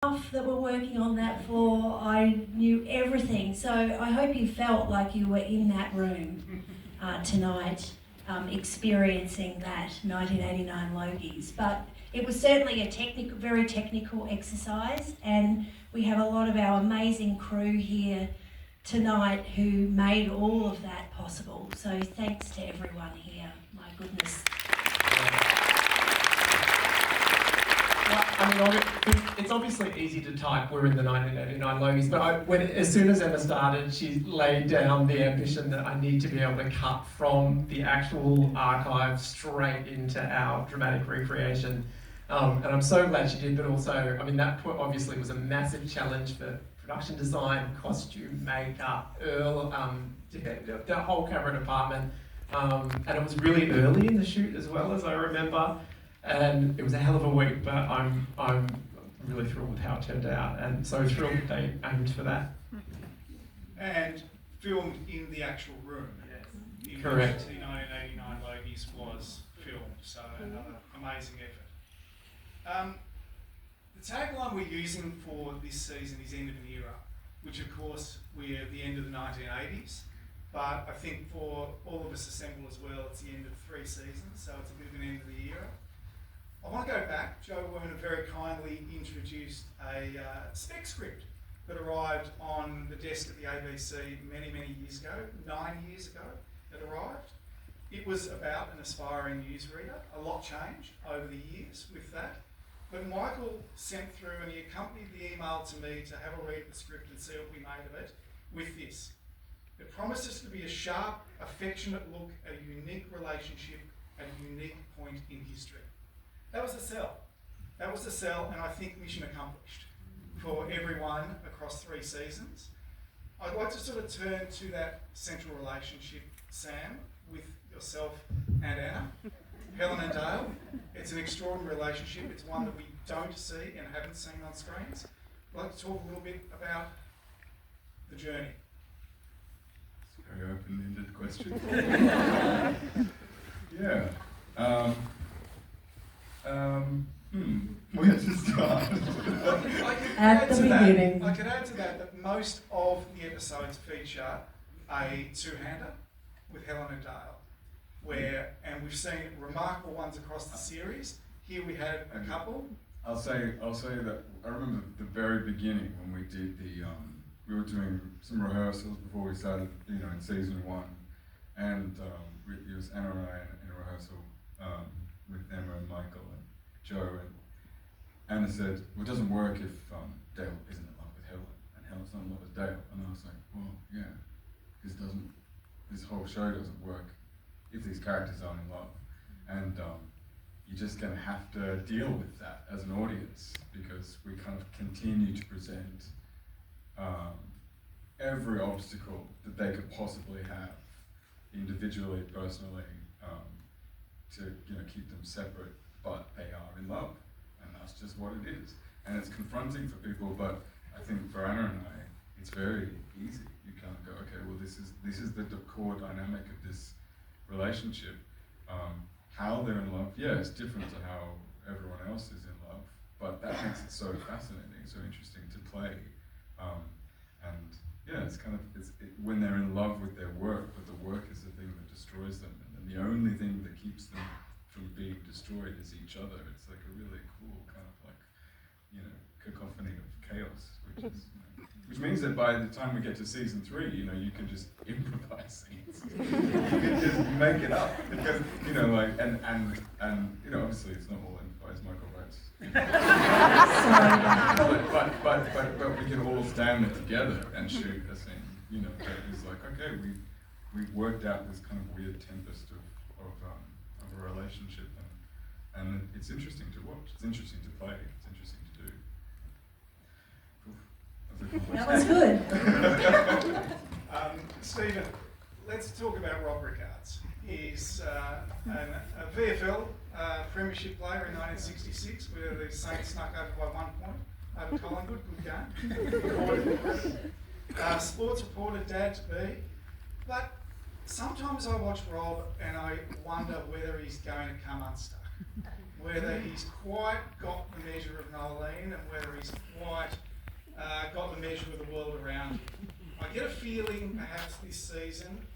staff that were working on that floor. I knew everything. So I hope you felt like you were in that room tonight, experiencing that 1989 Logies. But it was certainly a very technical exercise, and we have a lot of our amazing crew here tonight who made all of that possible. So thanks to everyone here. My goodness. Well, I mean, it's obviously easy to type "we're in the 1989 Logies," but as soon as Emma started, she laid down the ambition that I need to be able to cut from the actual archive straight into our dramatic recreation. And I'm so glad she did, but also, I mean, that obviously was a massive challenge for production design, costume, makeup, Earl, the whole camera department. And it was really early in the shoot as well, as I remember. And it was a hell of a week, but I'm really thrilled with how it turned out, and so thrilled that they aimed for that. And filmed in the actual room. Yes. In Correct. Which the 1989 Logies was filmed, so another amazing effort. The tagline we're using for this season is "End of an Era," which of course we're at the end of the 1980s, but I think for all of us assembled as well, it's the end of 3 seasons, so it's a bit of an end of the era. I want to go back. Joe Werner very kindly introduced a spec script that arrived on the desk at the ABC many, many years ago, 9 years ago it arrived. It was about an aspiring newsreader. A lot changed over the years with that. But Michael sent through, and he accompanied the email to me to have a read of the script and see what we made of it, with this. It promises to be a sharp, affectionate look at a unique relationship at a unique point in history. That was the sell. That was the sell, and I think mission accomplished for everyone across 3 seasons. I'd like to sort of turn to that central relationship, Sam, with yourself and Anna, Helen and Dale. It's an extraordinary relationship. It's one that we don't see and haven't seen on screens. I'd like to talk a little bit about the journey. It's a very open-ended question. Yeah. Where to start? At the beginning. I could add to that most of the episodes feature a two-hander with Helen and Dale, and we've seen remarkable ones across the series. Here we had a couple. I'll say that I remember the very beginning when we did we were doing some rehearsals before we started, in season 1, and it was Anna and I in a rehearsal with Emma and Michael and Joe, and Anna said, "Well, it doesn't work if Dale isn't in love with Helen, and Helen's not in love with Dale." And I was like, "Well, yeah, this whole show doesn't work if these characters aren't in love." And you're just going to have to deal with that as an audience, because we kind of continue to present every obstacle that they could possibly have, individually, personally, to keep them separate, but they are in love, and that's just what it is. And it's confronting for people, but I think for Anna and I, it's very easy. You kind of go, okay, well, this is the core dynamic of this relationship. How they're in love, yeah, it's different to how everyone else is in love, but that makes it so fascinating, so interesting to play. And yeah, it's when they're in love with their work, but the work is the thing that destroys them, and the only thing that keeps them from being destroyed is each other. It's like a really cool kind of cacophony of chaos, which means that by the time we get to season 3, you can just improvise scenes. You can just make it up, because and obviously it's not all improvised. Michael writes. but we can all stand there together and shoot a scene. That is like, okay, we've worked out this kind of weird tempest of a relationship, and it's interesting to watch. It's interesting to play. It's interesting to do. That was good. Stephen, let's talk about Rob Rickards. He's a VFL premiership player in 1966, where the Saints snuck over by 1 point over Collingwood. Good game. Sports reporter, dad to be. But sometimes I watch Rob and I wonder whether he's going to come unstuck. whether he's quite got the measure of Nolene and whether he's quite got the measure of the world around him. I get a feeling perhaps this season